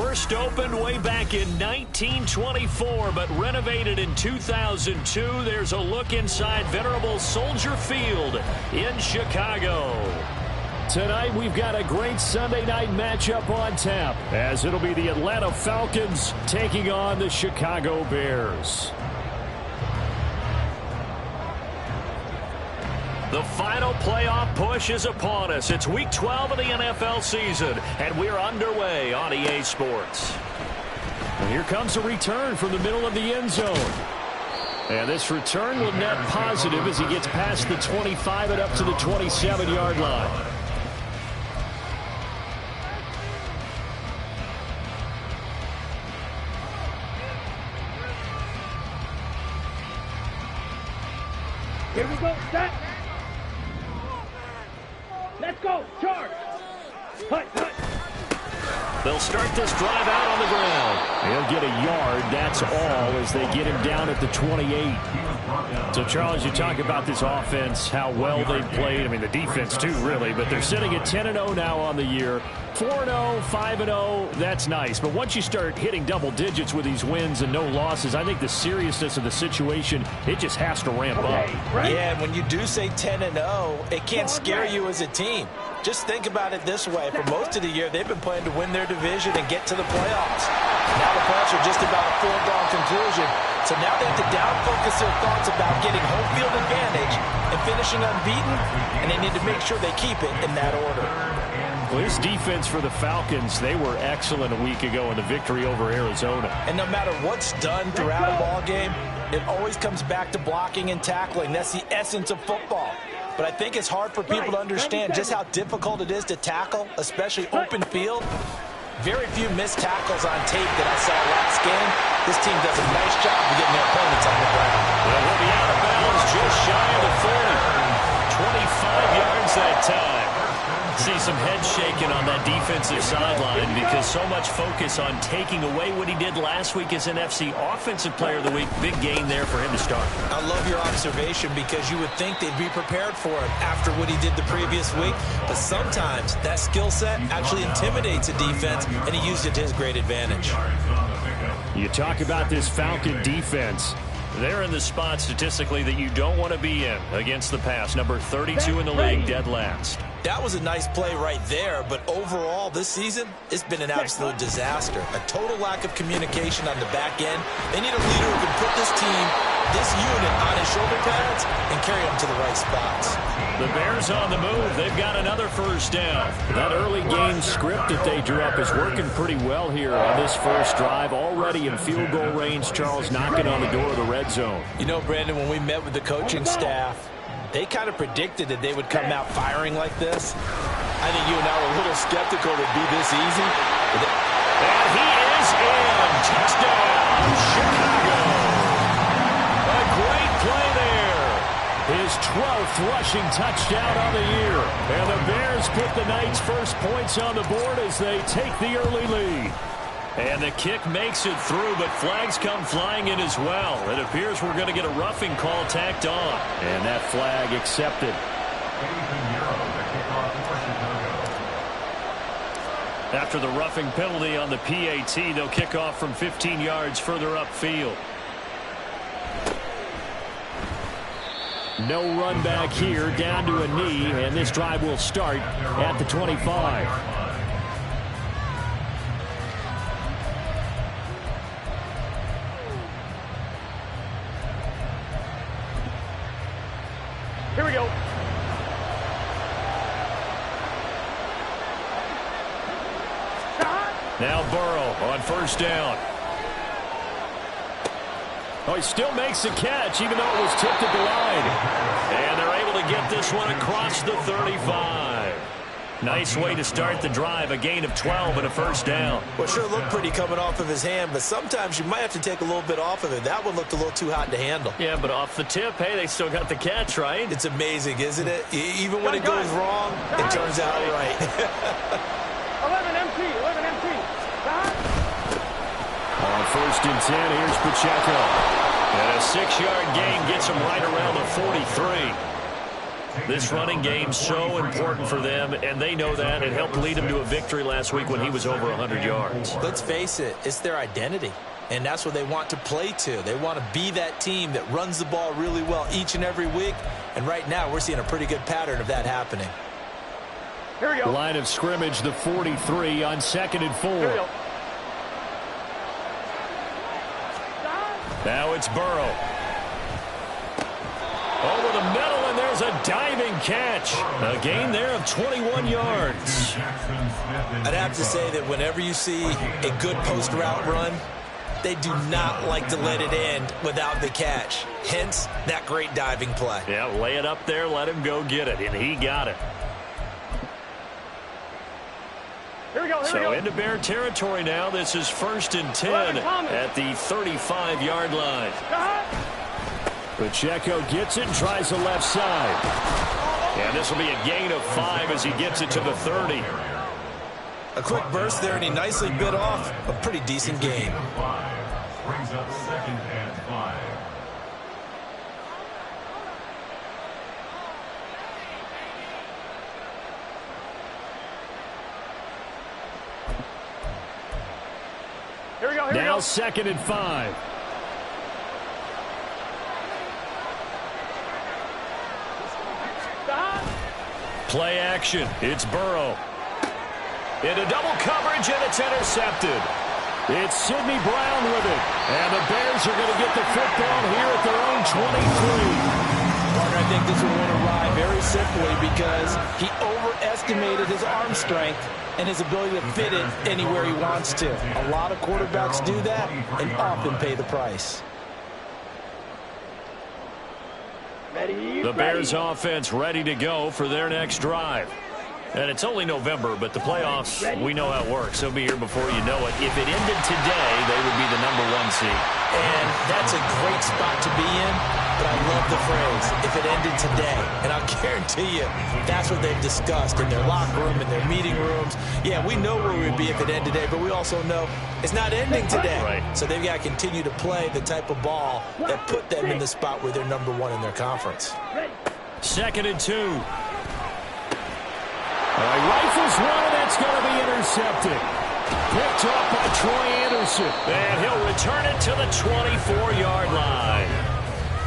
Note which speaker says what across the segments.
Speaker 1: First opened way back in 1924, but renovated in 2002. There's a look inside venerable Soldier Field in Chicago. Tonight, we've got a great Sunday night matchup on tap, as it'll be the Atlanta Falcons taking on the Chicago Bears. The final playoff push is upon us. It's Week 12 of the NFL season, and we're underway on EA Sports. And here comes a return from the middle of the end zone. And this return will net positive as he gets past the 25 and up to the 27-yard line.
Speaker 2: Here we go, set. Let's go, charge. Hut, hut.
Speaker 1: They'll start this drive out on the ground. He'll get a yard, that's all, as they get him down at the 28. So, Charles, you talk about this offense, how well they've played. I mean, the defense, too, really. But they're sitting at 10-0 now on the year. 4-0, 5-0, that's nice. But once you start hitting double digits with these wins and no losses, I think the seriousness of the situation, it just has to ramp up.
Speaker 3: Yeah, and when you do say 10-0, it can't scare you as a team. Just think about it this way. For most of the year, they've been playing to win their division and get to the playoffs. Now the playoffs are just about a foregone conclusion. So now they have to down-focus their thoughts about getting home field advantage and finishing unbeaten, and they need to make sure they keep it in that order.
Speaker 1: Well, this defense for the Falcons, they were excellent a week ago in the victory over Arizona.
Speaker 3: And no matter what's done throughout a ball game, it always comes back to blocking and tackling. That's the essence of football. But I think it's hard for people to understand just how difficult it is to tackle, especially open field. Very few missed tackles on tape that I saw last game. This team does a nice job of getting their opponents on the ground.
Speaker 1: Well, he'll be out of bounds just shy of the 40. 25 yards that time. See some head shaking on that defensive sideline because so much focus on taking away what he did last week as NFC Offensive Player of the Week. Big gain there for him to start.
Speaker 3: I love your observation because you would think they'd be prepared for it after what he did the previous week. But sometimes that skill set actually intimidates a defense, and he used it to his great advantage.
Speaker 1: You talk about this Falcon defense. They're in the spot statistically that you don't want to be in against the pass. Number 32 in the league, dead last.
Speaker 3: That was a nice play right there, but overall this season, it's been an absolute disaster. A total lack of communication on the back end. They need a leader who can put this team, this unit on his shoulder pads and carry them to the right spots.
Speaker 1: The Bears on the move. They've got another first down. That early game script that they drew up is working pretty well here on this first drive. Already in field goal range, Charles knocking on the door of the red zone.
Speaker 3: You know, Brandon, when we met with the coaching staff, they kind of predicted that they would come out firing like this. I think you and I were a little skeptical it would be this easy.
Speaker 1: And he is in. Touchdown, Chicago. A great play there. His 12th rushing touchdown on the year. And the Bears put the Knights' first points on the board as they take the early lead. And the kick makes it through, but flags come flying in as well. It appears we're going to get a roughing call tacked on. And that flag accepted. After the roughing penalty on the PAT, they'll kick off from 15 yards further upfield. No run back here, down to a knee, and this drive will start at the 25.
Speaker 2: Here we go.
Speaker 1: Now Burrow on first down. Oh, he still makes the catch, even though it was tipped at the line. And they're able to get this one across the 35. Nice way to start the drive, a gain of 12 and a first down.
Speaker 3: Well, sure looked pretty coming off of his hand, but sometimes you might have to take a little bit off of it. That one looked a little too hot to handle.
Speaker 1: Yeah, but off the tip, hey, they still got the catch, right?
Speaker 3: It's amazing, isn't it? Even when it goes wrong, it turns out right.
Speaker 2: 11 MT, 11 MT.
Speaker 1: On first and 10, here's Pacheco. And a 6-yard gain gets him right around the 43. This running game's so important for them, and they know that. It helped lead them to a victory last week when he was over 100 yards.
Speaker 3: Let's face it, it's their identity, and that's what they want to play to. They want to be that team that runs the ball really well each and every week, and right now we're seeing a pretty good pattern of that happening.
Speaker 2: Here we go.
Speaker 1: Line of scrimmage, the 43 on 2nd and 4.
Speaker 2: Here we go.
Speaker 1: Now it's Burrow. Over the middle, and there's a diving catch. A gain there of 21 yards.
Speaker 3: I'd have to say that whenever you see a good post route run, they do not like to let it end without the catch. Hence, that great diving play.
Speaker 1: Yeah, lay it up there, let him go get it, and he got it.
Speaker 2: Here we go. Here we
Speaker 1: So
Speaker 2: go.
Speaker 1: into Bear territory now. This is 1st and 10 at the 35-yard line. Pacheco gets it and tries the left side. And this will be a gain of 5 as he gets it to the 30.
Speaker 3: A quick burst there, and he nicely bit off a pretty decent gain.
Speaker 4: Brings up 2nd and 5.
Speaker 2: Here we go. Here
Speaker 1: Now
Speaker 2: we go.
Speaker 1: 2nd and 5. Play action. It's Burrow. Into double coverage, and it's intercepted. It's Sidney Brown with it. And the Bears are going to get the football here at their own 23.
Speaker 3: Parker, I think this will win a ride very simply because he overestimated his arm strength and his ability to fit it anywhere he wants to. A lot of quarterbacks do that and often pay the price.
Speaker 2: Ready.
Speaker 1: The Bears offense ready to go for their next drive. And it's only November, but the playoffs, we know how it works. They'll be here before you know it. If it ended today, they would be the #1 seed.
Speaker 3: And that's a great spot to be in, but I love the phrase, if it ended today. And I'll guarantee you, that's what they've discussed in their locker room, in their meeting rooms. Yeah, we know where we'd be if it ended today, but we also know it's not ending today.
Speaker 1: Right.
Speaker 3: So they've got to continue to play the type of ball that put them in the spot where they're #1 in their conference.
Speaker 1: 2nd and 2. Rifles one, and that's going to be intercepted. Picked up by Troy Anderson. And he'll return it to the 24-yard line.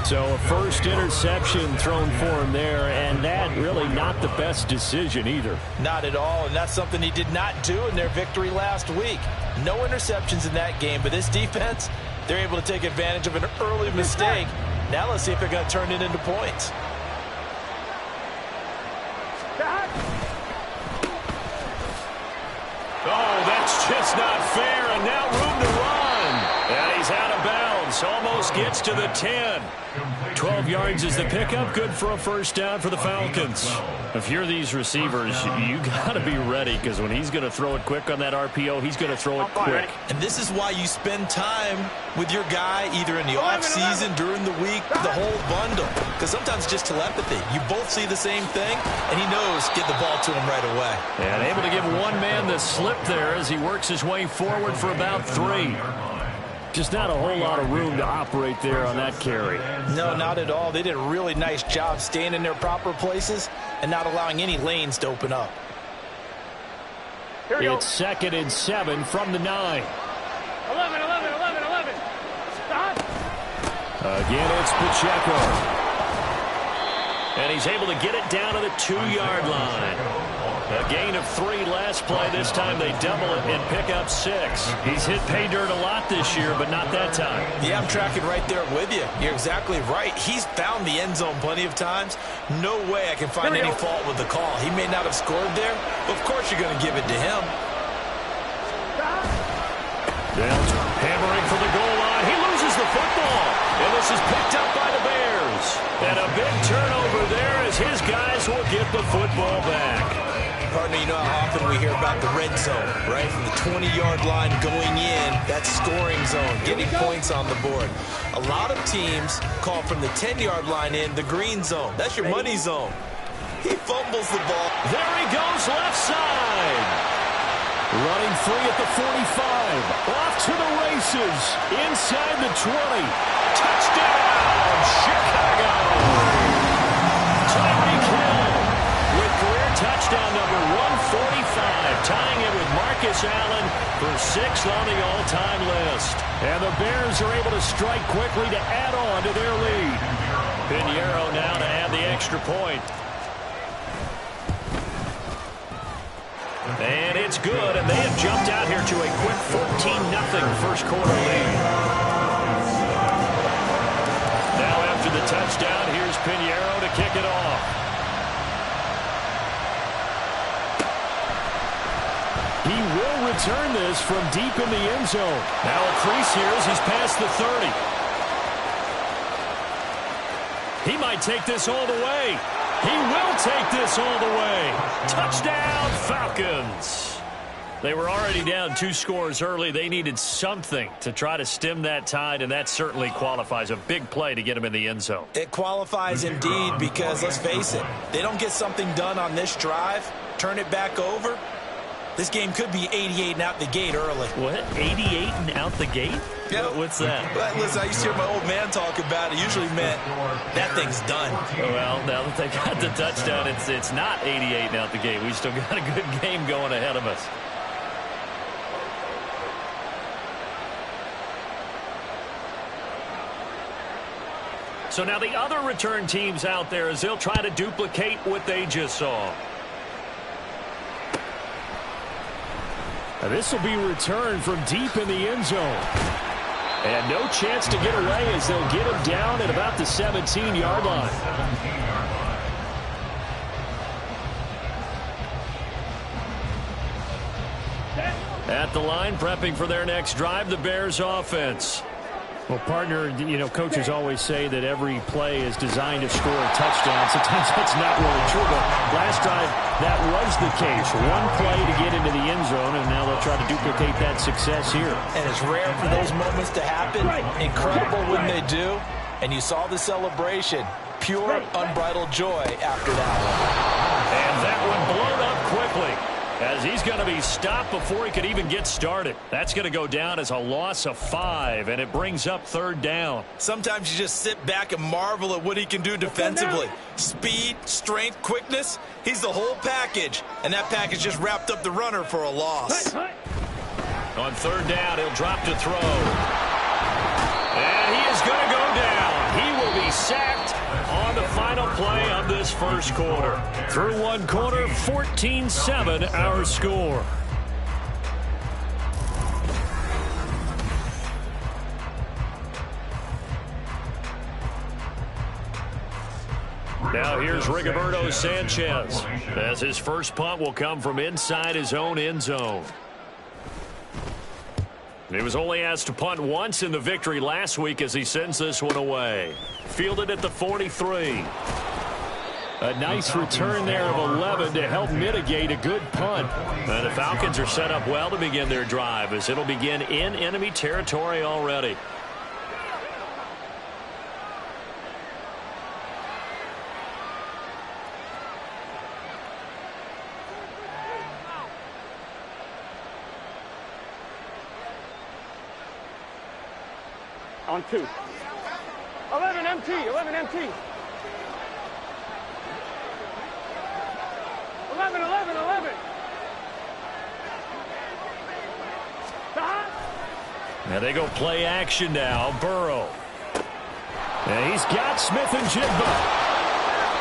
Speaker 1: So a first interception thrown for him there, and that really not the best decision either.
Speaker 3: Not at all, and that's something he did not do in their victory last week. No interceptions in that game, but this defense, they're able to take advantage of an early mistake. Now let's see if they're going to turn it into points.
Speaker 1: Oh, that's just not fair, and now room to run. And he's out of bounds, almost gets to the 10. 12 yards is the pickup, good for a first down for the Falcons. If you're these receivers, you got to be ready, because when he's going to throw it quick on that RPO, he's going to throw it quick.
Speaker 3: And this is why you spend time with your guy either in the offseason, during the week, the whole bundle. Because sometimes it's just telepathy. You both see the same thing, and he knows get the ball to him right away.
Speaker 1: And able to give one man the slip there as he works his way forward for about 3. Just not a whole lot of room to operate there on that carry.
Speaker 3: No, not at all. They did a really nice job staying in their proper places and not allowing any lanes to open up.
Speaker 2: Here we go.
Speaker 1: It's 2nd and 7 from the 9.
Speaker 2: 11. Stop.
Speaker 1: Again, it's Pacheco. And he's able to get it down to the 2-yard line. A gain of 3 last play. This time they double it and pick up 6. He's hit pay dirt a lot this year, but not that time.
Speaker 3: Yeah, I'm tracking right there with you. You're exactly right. He's found the end zone plenty of times. No way I can find any fault with the call. He may not have scored there, but of course you're going to give it to him.
Speaker 1: Downs hammering for the goal line. He loses the football. And this is picked up by the Bears. And a big turnover there as his guys will get the football back.
Speaker 3: Partner, you know how often we hear about the red zone, right? From the 20-yard line going in, that scoring zone, getting points on the board. A lot of teams call from the 10-yard line in the green zone. That's your money zone. He fumbles the ball.
Speaker 1: There he goes, left side. Running free at the 45. Off to the races. Inside the 20. Touchdown, Chicago. Tyreek touchdown number 145, tying it with Marcus Allen for 6th on the all-time list. And the Bears are able to strike quickly to add on to their lead. Pinheiro now to add the extra point. And it's good, and they have jumped out here to a quick 14-0 first quarter lead. Now after the touchdown, here's Pinheiro to kick it off. He will return this from deep in the end zone. Now a crease here as he's past the 30. He might take this all the way. He will take this all the way. Touchdown, Falcons. They were already down 2 scores early. They needed something to try to stem that tide, and that certainly qualifies. A big play to get them in the end zone.
Speaker 3: It qualifies indeed because, let's face it, they don't get something done on this drive, turn it back over, this game could be 88 and out the gate early.
Speaker 1: What? 88 and out the gate?
Speaker 3: Yeah.
Speaker 1: What's that?
Speaker 3: Well, listen, I used to hear my old man talk about it. Usually meant that thing's done.
Speaker 1: Well, now that they got the touchdown, it's not 88 and out the gate. We still got a good game going ahead of us. So now the other return teams out there as they'll try to duplicate what they just saw. Now this will be returned from deep in the end zone. And no chance to get away as they'll get him down at about the 17-yard line. At the line, prepping for their next drive, the Bears offense. Well, partner, you know, coaches always say that every play is designed to score a touchdown. Sometimes that's not really true, but last drive, that was the case. One play to get into the end zone, and now they'll try to duplicate that success here.
Speaker 3: And it's rare for those moments to happen. Incredible when they do. And you saw the celebration. Pure, unbridled joy after that one.
Speaker 1: And that one blown up quickly, as he's going to be stopped before he could even get started. That's going to go down as a loss of 5, and it brings up 3rd down.
Speaker 3: Sometimes you just sit back and marvel at what he can do defensively. Speed, strength, quickness, he's the whole package. And that package just wrapped up the runner for a loss.
Speaker 1: On 3rd down, he'll drop to throw. And he is going to go down. He will be sacked on the final play of this first quarter. Through one quarter, 14-7 our score. Now here's Rigoberto Sanchez, as his first punt will come from inside his own end zone. He was only asked to punt once in the victory last week as he sends this one away. Fielded at the 43. A nice return there of 11 to help mitigate a good punt. And the Falcons are set up well to begin their drive as it'll begin in enemy territory already.
Speaker 2: On 2. 11 MT, 11 MT. 11, 11, 11.
Speaker 1: Now they go play action now. Burrow. And he's got Smith and Jigba.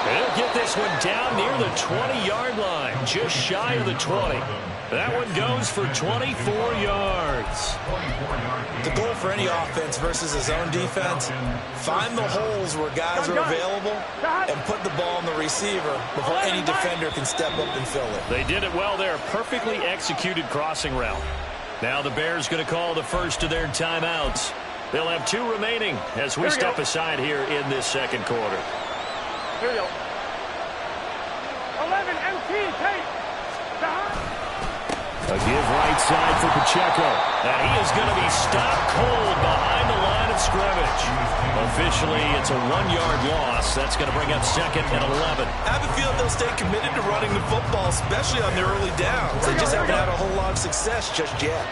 Speaker 1: He'll get this one down near the 20-yard line, just shy of the 20. That one goes for 24 yards.
Speaker 3: The goal for any offense versus his own defense, find the holes where guys are available and put the ball in the receiver before any defender can step up and fill it.
Speaker 1: They did it well there. Perfectly executed crossing route. Now the Bears going to call the first of their timeouts. They'll have 2 remaining as we step aside here in this second quarter.
Speaker 2: Here we go. 11 MT, tape.
Speaker 1: A give right side for Pacheco. And he is going to be stopped cold behind the line of scrimmage. Officially, it's a 1-yard loss. That's going to bring up 2nd and 11.
Speaker 3: I have a feeling they'll stay committed to running the football, especially on their early downs. They just haven't had a whole lot of success just yet.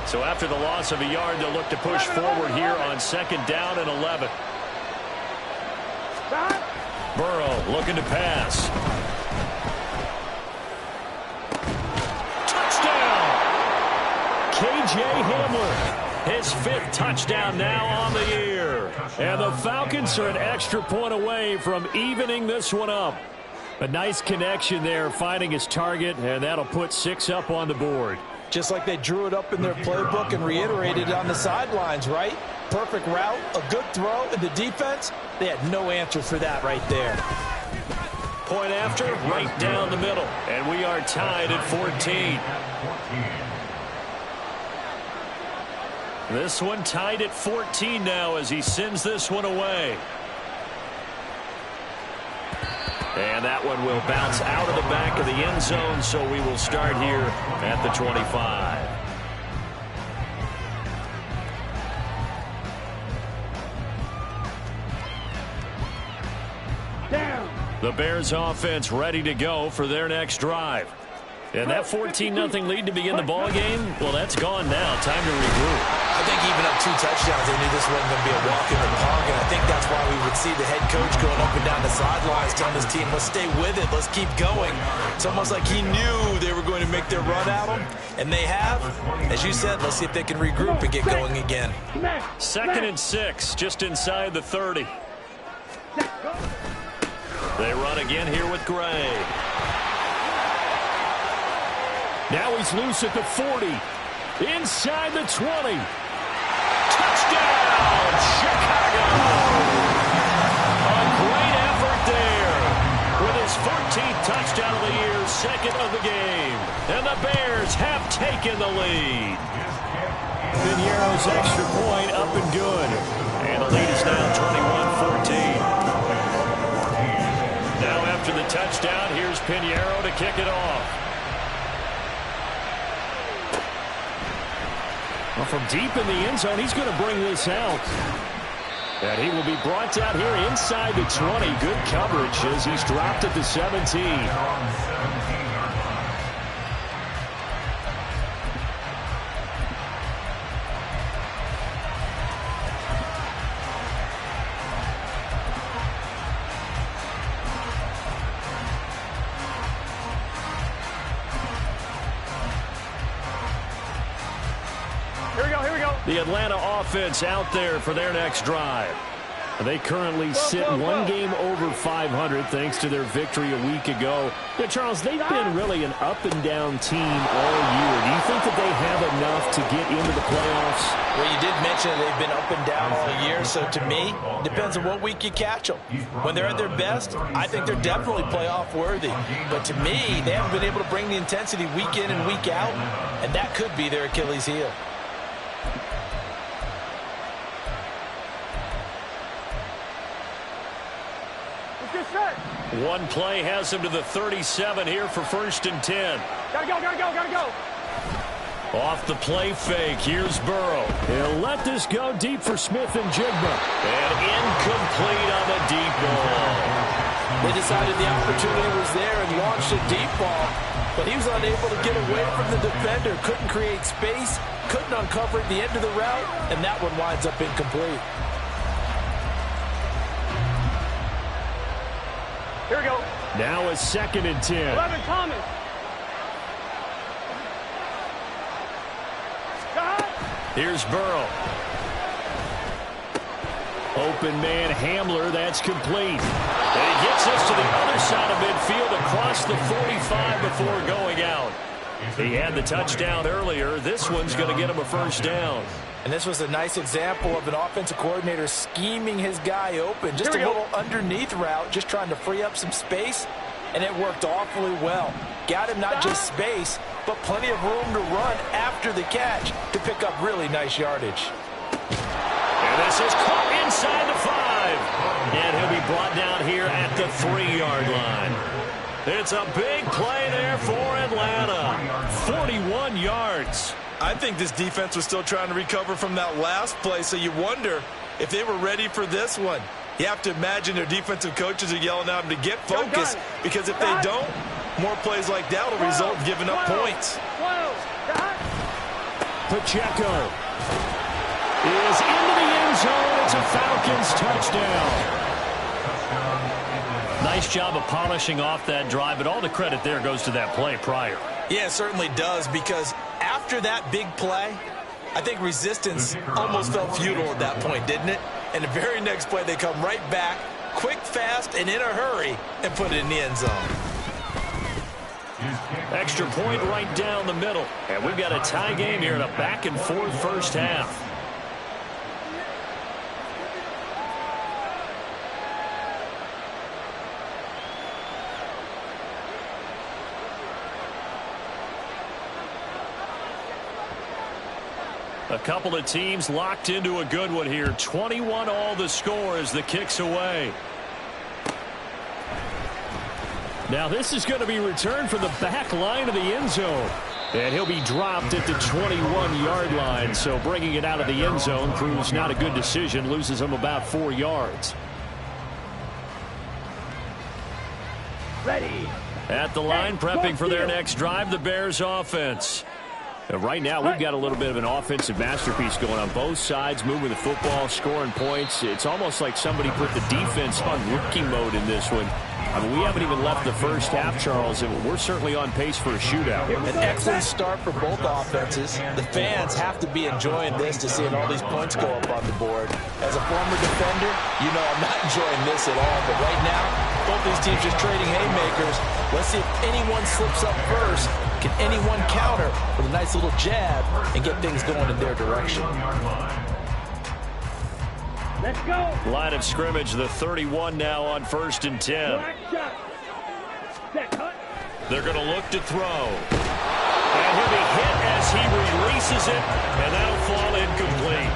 Speaker 1: So after the loss of a yard, they'll look to push forward here on 2nd down and 11. Burrow looking to pass. C.J. Hamler, his 5th touchdown now on the year. And the Falcons are an extra point away from evening this one up. A nice connection there, finding his target, and that'll put 6 up on the board.
Speaker 3: Just like they drew it up in their playbook and reiterated it on the sidelines, right? Perfect route, a good throw, and the defense, they had no answer for that right there.
Speaker 1: Point after, right down the middle. And we are tied at 14. This one tied at 14 now as he sends this one away. And that one will bounce out of the back of the end zone, so we will start here at the 25.
Speaker 2: Down.
Speaker 1: The Bears offense ready to go for their next drive. And that 14-0 lead to begin the ball game, well, that's gone now. Time to regroup.
Speaker 3: I think even up 2 touchdowns, they knew this wasn't going to be a walk in the park, and I think that's why we would see the head coach going up and down the sidelines telling his team, let's stay with it, let's keep going. It's almost like he knew they were going to make their run at him, and they have. As you said, let's see if they can regroup and get going again.
Speaker 1: 2nd and 6, just inside the 30. They run again here with Gray. Now he's loose at the 40. Inside the 20. Touchdown, Chicago! A great effort there. With his 14th touchdown of the year, 2nd of the game. And the Bears have taken the lead. Piñeiro's extra point up and good. And the lead is now 21-14. Now after the touchdown, here's Piñeiro to kick it off. Well, from deep in the end zone, he's going to bring this out. And he will be brought down here inside the 20. Good coverage as he's dropped at the 17. The Atlanta offense out there for their next drive. They currently sit 1 game over 500 thanks to their victory a week ago. Yeah, Charles, they've been really an up-and-down team all year. Do you think that they have enough to get into the playoffs?
Speaker 3: Well, you did mention that they've been up and down all year, so to me, it depends on what week you catch them. When they're at their best, I think they're definitely playoff worthy. But to me, they haven't been able to bring the intensity week in and week out, and that could be their Achilles heel.
Speaker 1: One play has him to the 37 here for 1st and 10.
Speaker 2: Gotta go, gotta go, gotta go.
Speaker 1: Off the play fake, here's Burrow. He'll let this go deep for Smith and Jigba. And incomplete on the deep ball.
Speaker 3: They decided the opportunity was there and launched a deep ball, but he was unable to get away from the defender, couldn't create space, couldn't uncover at the end of the route, and that one winds up incomplete.
Speaker 2: Here we go.
Speaker 1: Now a 2nd and 10.
Speaker 2: 11, Thomas.
Speaker 1: Here's Burrow. Open man Hamler, that's complete. And he gets us to the other side of midfield across the 45 before going out. He had the touchdown earlier. This one's going to get him a 1st down.
Speaker 3: And this was a nice example of an offensive coordinator scheming his guy open. Just a little underneath route, just trying to free up some space, and it worked awfully well. Got him not just space, but plenty of room to run after the catch to pick up really nice yardage.
Speaker 1: And this is caught inside the 5. And he'll be brought down here at the 3-yard line. It's a big play there for Atlanta. 41 yards.
Speaker 3: I think this defense was still trying to recover from that last play, so you wonder if they were ready for this one. You have to imagine their defensive coaches are yelling at them to get focused, because if they don't, more plays like that will result in giving up points.
Speaker 1: Pacheco is into the end zone. It's a Falcons touchdown. Nice job of polishing off that drive, but all the credit there goes to that play prior.
Speaker 3: Yeah, it certainly does, because after that big play, I think resistance almost felt futile at that point, didn't it? And the very next play, they come right back, quick, fast, and in a hurry, and put it in the end zone.
Speaker 1: Extra point right down the middle. And we've got a tie game here in a back-and-forth first half. A couple of teams locked into a good one here. 21 all the score as the kick's away. Now this is going to be returned from the back line of the end zone. And he'll be dropped at the 21-yard line. So bringing it out of the end zone proves not a good decision. Loses him about 4 yards.
Speaker 2: Ready.
Speaker 1: At the line, prepping for their next drive, the Bears offense. Right now, we've got a little bit of an offensive masterpiece going on both sides, moving the football, scoring points. It's almost like somebody put the defense on rookie mode in this one. I mean, we haven't even left the first half, Charles, and we're certainly on pace for a shootout.
Speaker 3: An excellent start for both offenses. The fans have to be enjoying this to seeing all these points go up on the board. As a former defender, you know I'm not enjoying this at all. But right now, both these teams just trading haymakers. Let's see if anyone slips up first. Can anyone counter with a nice little jab and get things going in their direction?
Speaker 2: Let's go.
Speaker 1: Line of scrimmage, the 31 now on 1st and 10.
Speaker 2: Black shot. Set, cut.
Speaker 1: They're going to look to throw. And he'll be hit as he releases it, and that'll fall incomplete.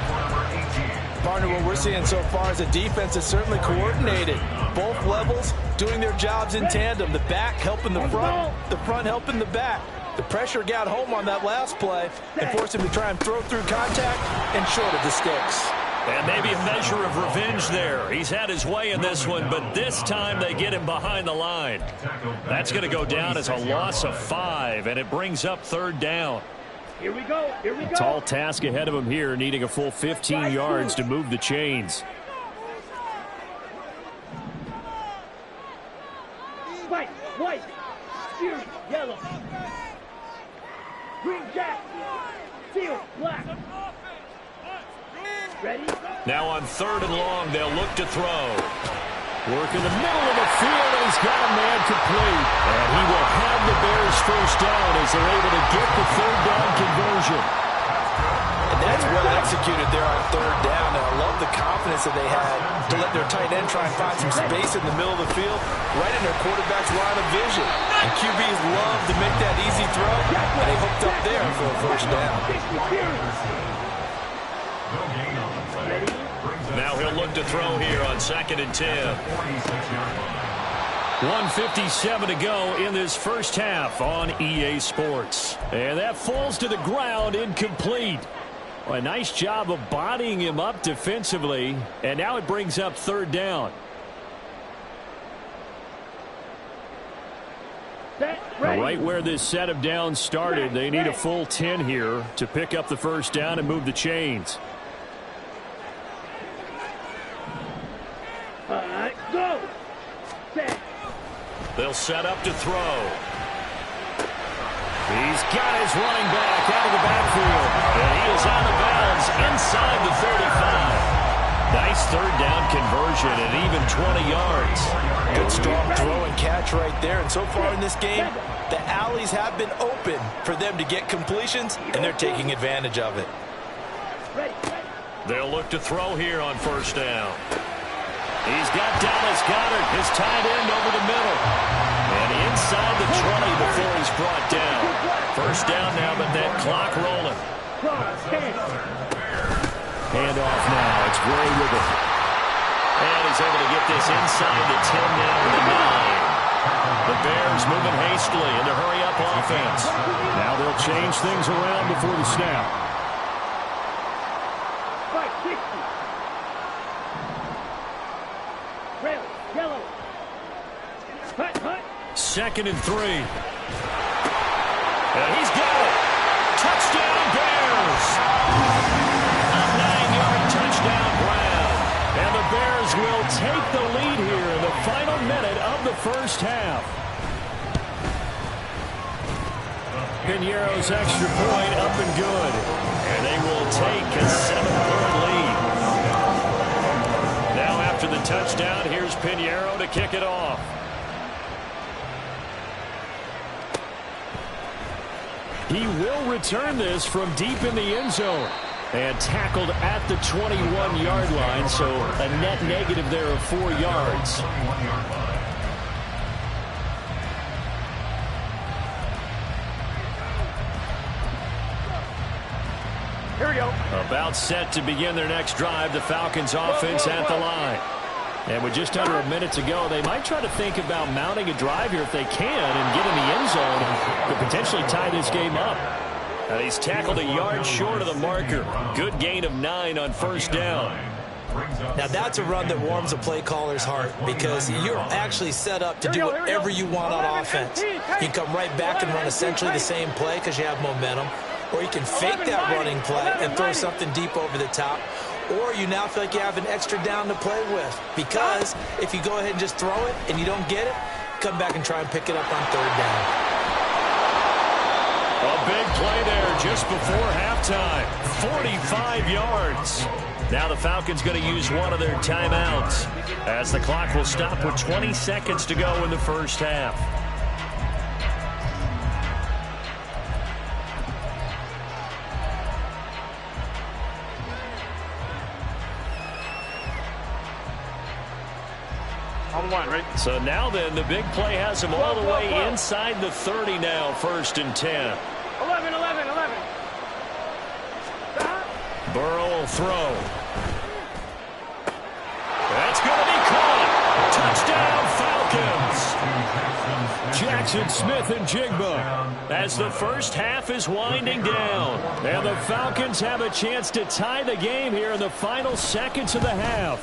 Speaker 3: Partner, what we're seeing so far is a defense that's certainly coordinated. Both levels doing their jobs in tandem. The back helping the front helping the back. The pressure got home on that last play and forced him to try and throw through contact and short of the sticks.
Speaker 1: And maybe a measure of revenge there. He's had his way in this one, but this time they get him behind the line. That's going to go down as a loss of 5, and it brings up 3rd down.
Speaker 2: Here we go. Here we go.
Speaker 1: Tall task ahead of him here, needing a full 15 yards to move the chains.
Speaker 2: White, fury, yellow, green jack, steel, black. Ready?
Speaker 1: Now on 3rd and long, they'll look to throw. Work in the middle of the field, and he's got a man complete. And he will have the Bears first down as they're able to get the 3rd down conversion.
Speaker 3: And that's well executed there on 3rd down. And I love the confidence that they had to let their tight end try and find some space in the middle of the field, right in their quarterback's line of vision. And QBs love to make that easy throw, and they hooked up there for a first down.
Speaker 1: Now he'll look to throw here on 2nd and 10. 1:57 to go in this first half on EA Sports. And that falls to the ground, incomplete. Well, a nice job of bodying him up defensively. And now it brings up 3rd down. Right where this set of downs started, they need a full 10 here to pick up the first down and move the chains.
Speaker 2: Go. Set.
Speaker 1: They'll set up to throw. He's got his running back out of the backfield. And he is out of bounds inside the 35. Nice 3rd down conversion and even 20 yards.
Speaker 3: Good strong throw and catch right there. And so far in this game, the alleys have been open for them to get completions, and they're taking advantage of it.
Speaker 1: They'll look to throw here on 1st down. He's got Dallas Goedert, his tight end, over the middle. And inside the 20 before he's brought down. First down now, but that clock rolling. Handoff now. It's Gray with it. And he's able to get this inside the 10 now to the 9. The Bears moving hastily in the hurry-up offense. Now they'll change things around before the snap. 2nd and 3. And he's got it. Touchdown, Bears. A 9-yard touchdown Brown. And the Bears will take the lead here in the final minute of the first half. Piñeiro's extra point up and good. And they will take a 7-point lead. Now after the touchdown, here's Piñeiro to kick it off. He will return this from deep in the end zone. And tackled at the 21-yard line, so a net negative there of 4 yards.
Speaker 2: Here we go.
Speaker 1: About set to begin their next drive, the Falcons offense at the line. And with just under a minute to go, they might try to think about mounting a drive here if they can and get in the end zone and could potentially tie this game up. And he's tackled a yard short of the marker. Good gain of 9 on first down.
Speaker 3: Now that's a run that warms a play caller's heart because you're actually set up to do whatever you want on offense. You can come right back and run essentially the same play because you have momentum, or you can fake that running play and throw something deep over the top, or you now feel like you have an extra down to play with because if you go ahead and just throw it and you don't get it, come back and try and pick it up on third down.
Speaker 1: A big play there just before halftime. 45 yards. Now the Falcons going to use one of their timeouts as the clock will stop with 20 seconds to go in the first half.
Speaker 2: On one, right?
Speaker 1: So now then, the big play has him all the way inside the 30 now, 1st and 10.
Speaker 2: 11.
Speaker 1: Burrow will throw. That's going to be caught. Touchdown, Falcons. Jackson Smith and Jigba as the first half is winding down. And the Falcons have a chance to tie the game here in the final seconds of the half.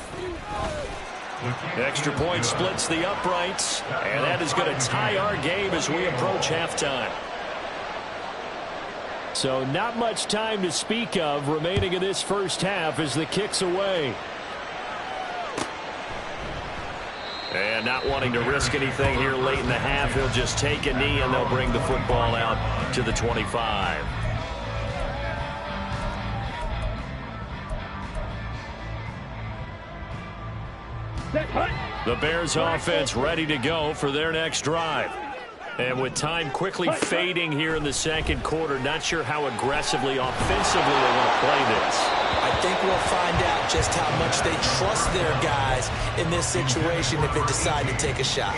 Speaker 1: Extra point splits the uprights, and that is going to tie our game as we approach halftime. So not much time to speak of remaining in this first half as the kick's away. And not wanting to risk anything here late in the half, he'll just take a knee and they'll bring the football out to the 25. The Bears offense ready to go for their next drive. And with time quickly fading here in the second quarter, not sure how aggressively, offensively they want to play this.
Speaker 3: I think we'll find out just how much they trust their guys in this situation if they decide to take a shot.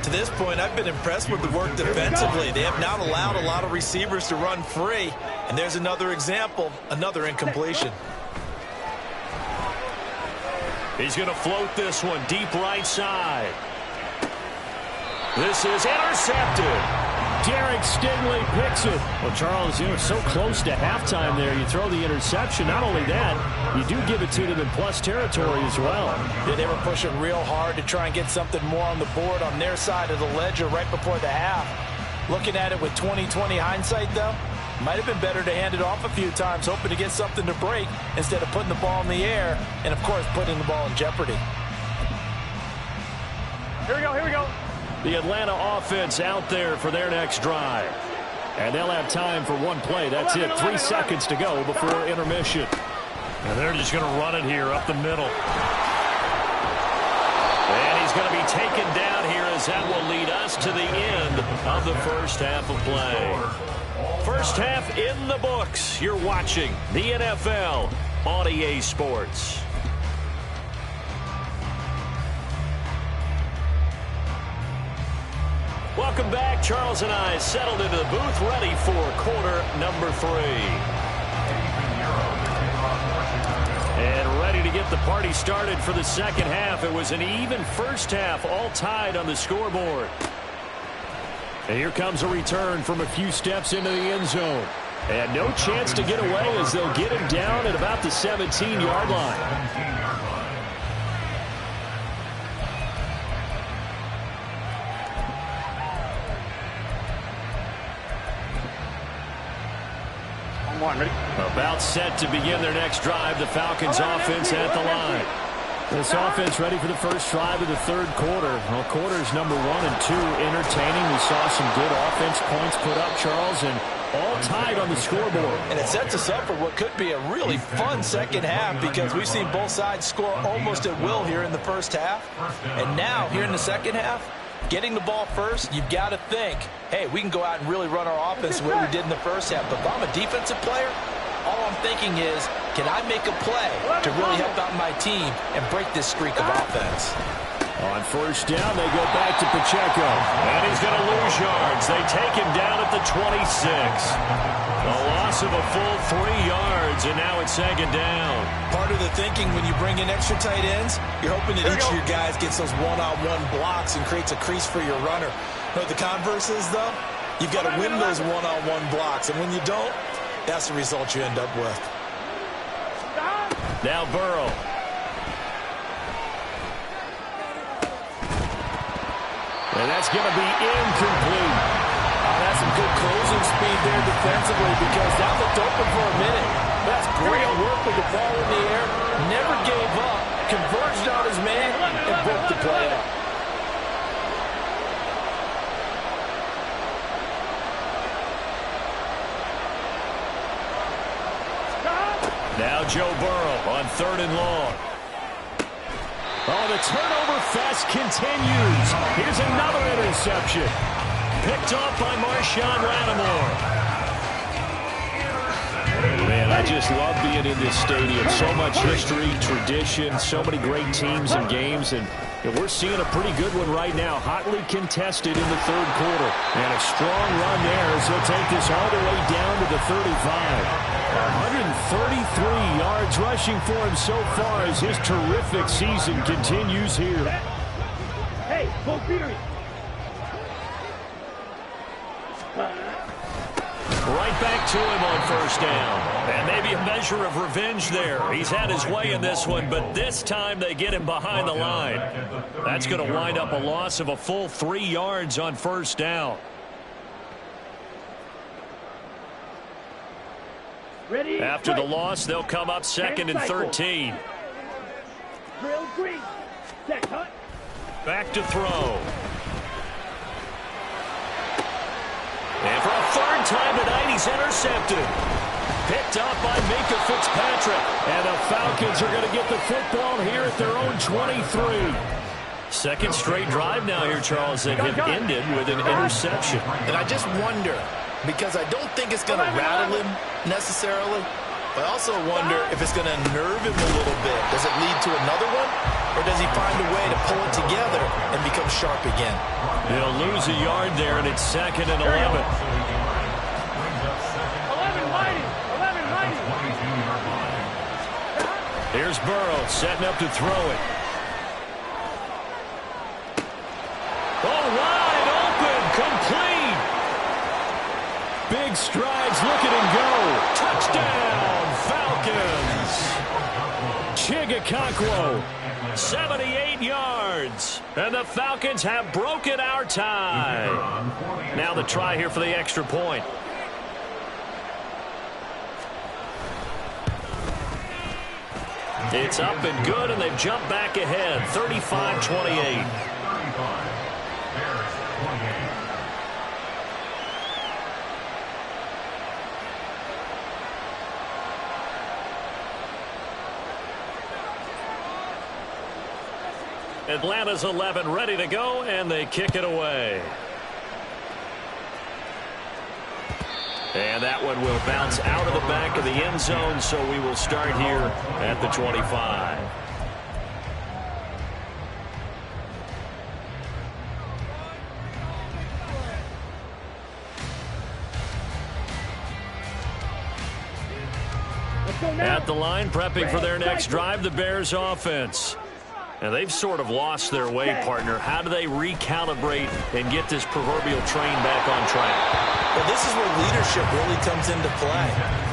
Speaker 3: To this point, I've been impressed with the work defensively. They have not allowed a lot of receivers to run free. And there's another example, another incompletion.
Speaker 1: He's going to float this one deep right side. This is intercepted. Derek Stingley picks it. Well, Charles, so close to halftime there. You throw the interception. Not only that, you do give it to them in plus territory as well.
Speaker 3: Yeah, they were pushing real hard to try and get something more on the board on their side of the ledger right before the half. Looking at it with 20/20 hindsight, though, might have been better to hand it off a few times, hoping to get something to break instead of putting the ball in the air and, of course, putting the ball in jeopardy.
Speaker 2: Here we go.
Speaker 1: The Atlanta offense out there for their next drive. And they'll have time for one play. That's it. 3 seconds to go before intermission. And they're just going to run it here up the middle. And he's going to be taken down here as that will lead us to the end of the first half of play. First half in the books. You're watching the NFL on EA Sports. Welcome back. Charles and I settled into the booth, ready for quarter number 3. And ready to get the party started for the second half. It was an even first half, all tied on the scoreboard. And here comes a return from a few steps into the end zone. And no chance to get away as they'll get him down at about the 17-yard line. About set to begin their next drive, the Falcons offense at the line. This offense ready for the first drive of the third quarter. Well, quarters number 1 and 2 entertaining. We saw some good offense points put up, Charles, and all tied on the scoreboard.
Speaker 3: And it sets us up for what could be a really fun second half because we've seen both sides score almost at will here in the first half. And now, here in the second half, getting the ball first, you've got to think, hey, we can go out and really run our offense the way we did in the first half. But if I'm a defensive player, all I'm thinking is, can I make a play to really help out my team and break this streak of offense?
Speaker 1: On first down, they go back to Pacheco. And he's going to lose yards. They take him down at the 26. A loss of a full 3 yards, and now it's second down.
Speaker 3: Part of the thinking when you bring in extra tight ends, you're hoping that each of your guys gets those one-on-one blocks and creates a crease for your runner. You know what the converse is, though? You've got to win those one-on-one blocks, and when you don't, that's the result you end up with.
Speaker 1: Now Burrow. And that's going to be incomplete.
Speaker 3: That's some good closing speed there defensively because that looked open for a minute. That's great work with the ball in the air. Never gave up. Converged on his man and broke the play up.
Speaker 1: Now Joe Burrow on 3rd and long. Oh, the turnover fest continues. Here's another interception. Picked off by Marshawn Lattimore. Man, I just love being in this stadium. So much history, tradition, so many great teams and games, and we're seeing a pretty good one right now. Hotly contested in the third quarter. And a strong run there as he'll take this all the way down to the 35. 133 yards rushing for him so far as his terrific season continues here.
Speaker 2: Hey, go Fury.
Speaker 1: Right back to him on first down. And maybe a measure of revenge there. He's had his way in this one, but this time they get him behind the line. That's going to wind up a loss of a full 3 yards on first down.
Speaker 2: Ready?
Speaker 1: After the loss, they'll come up 2nd and 13.
Speaker 2: Drill green. Set cut.
Speaker 1: Back to throw. And for a 3rd time tonight, he's intercepted. Picked up by Minkah Fitzpatrick. And the Falcons are going to get the football here at their own 23. Second straight drive now here, Charles, that have ended with an interception.
Speaker 3: And I just wonder, because I don't think it's going to rattle him necessarily, but I also wonder if it's going to nerve him a little bit. Does it lead to another one? Or does he find a way to pull it together and become sharp again?
Speaker 1: He'll lose a yard there, and it's 2nd and 11.
Speaker 2: 11 mighty. 11 mighty.
Speaker 1: Here's Burrow setting up to throw it. Oh, wide open, complete. Big strides, look at him go. Touchdown, Falcons. Chigakakwo, 78 yards. And the Falcons have broken our tie. Now the try here for the extra point. It's up and good, and they've jumped back ahead, 35-28. Atlanta's 11 ready to go, and they kick it away. And that one will bounce out of the back of the end zone, so we will start here at the 25. At the line, prepping for their next drive, the Bears offense. And they've sort of lost their way, partner. How do they recalibrate and get this proverbial train back on track?
Speaker 3: Well, this is where leadership really comes into play.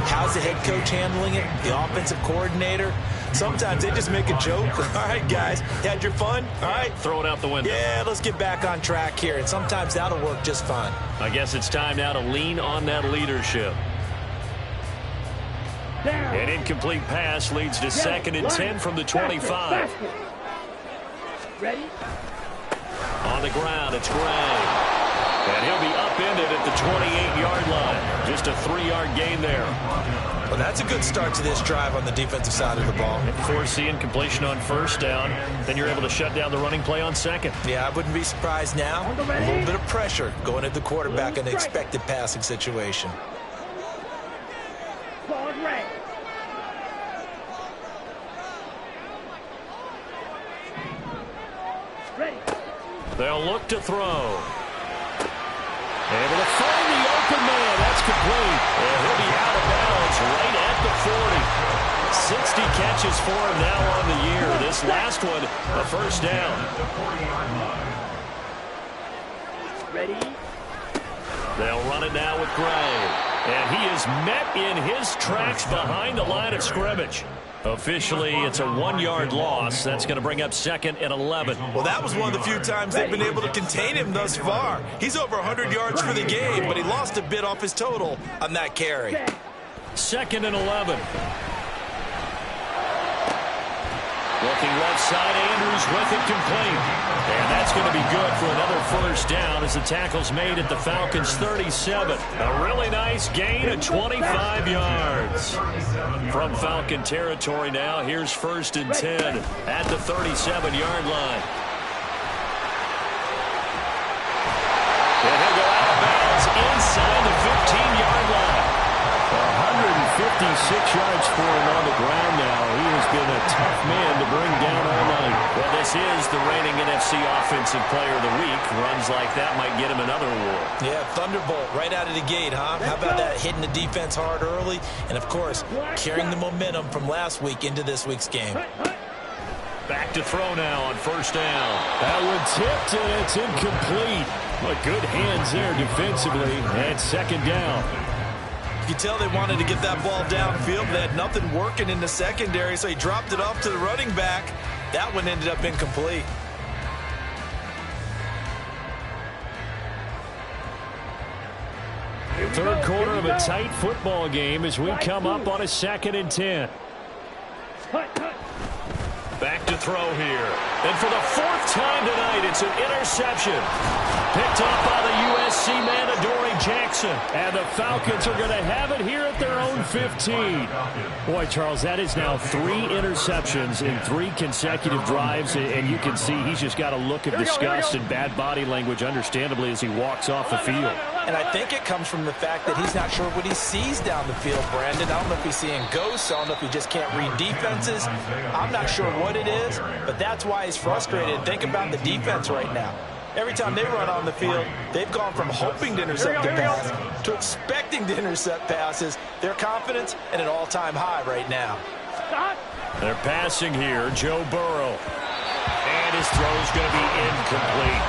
Speaker 3: How's the head coach handling it? The offensive coordinator? Sometimes they just make a joke. All right, guys, you had your fun? All right.
Speaker 1: Throw it out the window.
Speaker 3: Yeah, let's get back on track here. And sometimes that'll work just fine.
Speaker 1: I guess it's time now to lean on that leadership. An incomplete pass leads to 2nd and 10 from the 25.
Speaker 2: Ready?
Speaker 1: On the ground, it's Gray. And he'll be upended at the 28-yard line. Just a 3-yard gain there.
Speaker 3: Well, that's a good start to this drive on the defensive side of the ball.
Speaker 1: Forcing incompletion on 1st down. Then you're able to shut down the running play on 2nd.
Speaker 3: Yeah, I wouldn't be surprised now. A little bit of pressure going at the quarterback in an expected passing situation.
Speaker 2: Ball red. Ready.
Speaker 1: They'll look to throw. Able to find the open man. That's complete. And he'll be out of bounds right at the 40. 60 catches for him now on the year. This last one, a 1st down.
Speaker 2: Ready.
Speaker 1: They'll run it now with Gray. And he is met in his tracks behind the line of scrimmage. Officially, it's a 1-yard loss. That's going to bring up 2nd and 11.
Speaker 3: Well, that was one of the few times they've been able to contain him thus far. He's over 100 yards for the game, but he lost a bit off his total on that carry.
Speaker 1: 2nd and 11. Looking left side, Andrews with it complete. And that's going to be good for another 1st down as the tackle's made at the Falcons' 37. A really nice gain of 25 yards. From Falcon territory now, here's 1st and 10 at the 37-yard line. And he'll go out of bounds inside the 15-yard line. 156 yards for him on the ground now. He has been a tough man to bring down all night. Well, this is the reigning NFC Offensive Player of the Week. Runs like that might get him another award.
Speaker 3: Yeah, thunderbolt right out of the gate, huh? How about that, hitting the defense hard early? And, of course, carrying the momentum from last week into this week's game.
Speaker 1: Back to throw now on 1st down. That one tipped, and it's incomplete. But good hands there defensively. And 2nd down.
Speaker 3: You can tell they wanted to get that ball downfield. They had nothing working in the secondary, so he dropped it off to the running back. That one ended up incomplete.
Speaker 1: Third quarter of a tight football game as we come up on a 2nd and 10. Back to throw here. And for the 4th time tonight, it's an interception. Picked up by the USC man, Adoree Jackson. And the Falcons are going to have it here at their own 15. Boy, Charles, that is now 3 interceptions in 3 consecutive drives. And you can see he's just got a look of disgust and bad body language, understandably, as he walks off the field.
Speaker 3: And I think it comes from the fact that he's not sure what he sees down the field, Brandon. I don't know if he's seeing ghosts. I don't know if he just can't read defenses. I'm not sure what it is, but that's why he's frustrated. Think about the defense right now. Every time they run on the field, they've gone from hoping to intercept the pass to expecting to intercept passes. Their confidence at an all-time high right now.
Speaker 1: They're passing here, Joe Burrow. And his throw's going to be incomplete.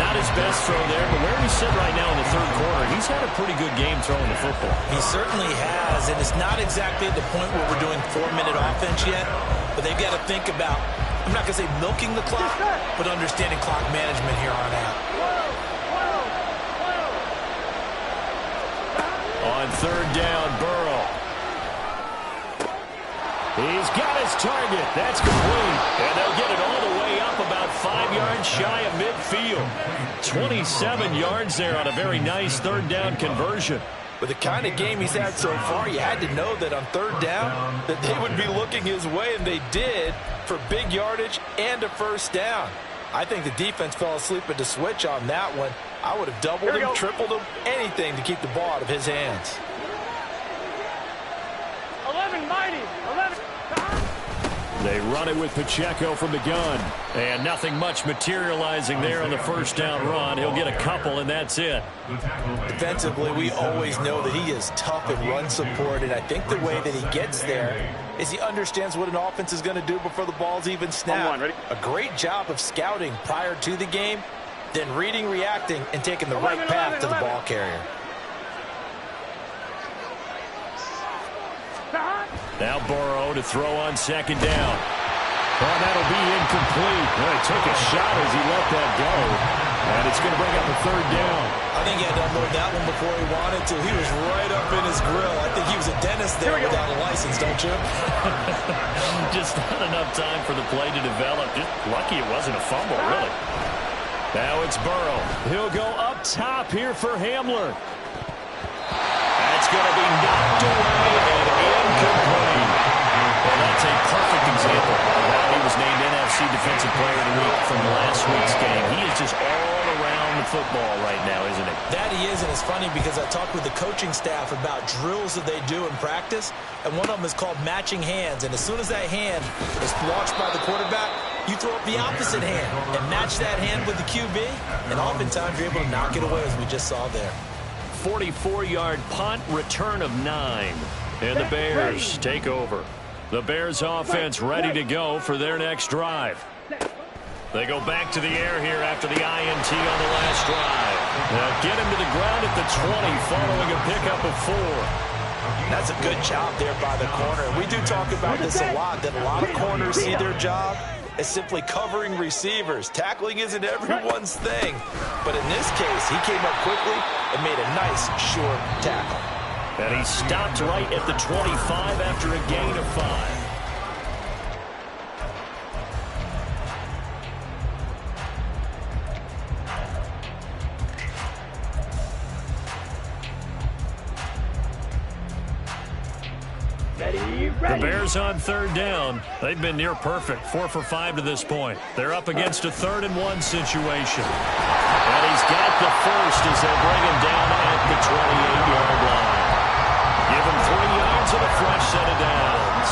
Speaker 1: Not his best throw there, but where we sit right now in the 3rd quarter, he's had a pretty good game throwing the football.
Speaker 3: He certainly has, and it's not exactly at the point where we're doing 4-minute offense yet, but they've got to think about, I'm not going to say milking the clock, but understanding clock management here on out.
Speaker 1: On 3rd down, Burrow. He's got his target. That's complete. And they'll get it all the way up about 5 yards shy of midfield. 27 yards there on a very nice 3rd down conversion.
Speaker 3: With the kind of game he's had so far, you had to know that on 3rd down that they would be looking his way, and they did, for big yardage and a 1st down. I think the defense fell asleep at the switch on that one. I would have doubled him, tripled him, anything to keep the ball out of his hands.
Speaker 2: 11 mighty. 11.
Speaker 1: They run it with Pacheco from the gun. And nothing much materializing there on the 1st down run. He'll get a couple, and that's it.
Speaker 3: Defensively, we always know that he is tough in run support, and I think the way that he gets there is he understands what an offense is going to do before the ball's even snapped. A great job of scouting prior to the game, then reading, reacting, and taking the right path to the ball carrier.
Speaker 1: Now Burrow to throw on 2nd down. Oh, that'll be incomplete. Well, he took a shot as he let that go. And it's going to bring up a third down.
Speaker 3: I think he had to unload that one before he wanted to. He was right up in his grill. I think he was a dentist there without a license, don't you?
Speaker 1: Just not enough time for the play to develop. Just lucky it wasn't a fumble, really. Now it's Burrow. He'll go up top here for Hamler. That's going to be knocked away and incomplete. Well, that's a perfect example of how he was named NFC Defensive Player of the Week from last week's game. He is just all around the football right now, isn't he?
Speaker 3: That he is, and it's funny because I talked with the coaching staff about drills that they do in practice, and one of them is called matching hands. And as soon as that hand is launched by the quarterback, you throw up the opposite hand and match that hand with the QB, and oftentimes you're able to knock it away, as we just saw there.
Speaker 1: 44-yard punt, return of 9. And the Bears take over. The Bears offense ready to go for their next drive. They go back to the air here after the INT on the last drive. Now get him to the ground at the 20 following a pickup of 4.
Speaker 3: That's a good job there by the corner. And we do talk about this a lot, that a lot of corners see their job as simply covering receivers. Tackling isn't everyone's thing. But in this case, he came up quickly and made a nice, short tackle.
Speaker 1: And he stopped right at the 25 after a gain of 5. The Bears on third down. They've been near perfect, 4 for 5 to this point. They're up against a 3rd and 1 situation. And he's got the first as they bring him down at the 28-yard line. Give him 3 yards and a fresh set of downs.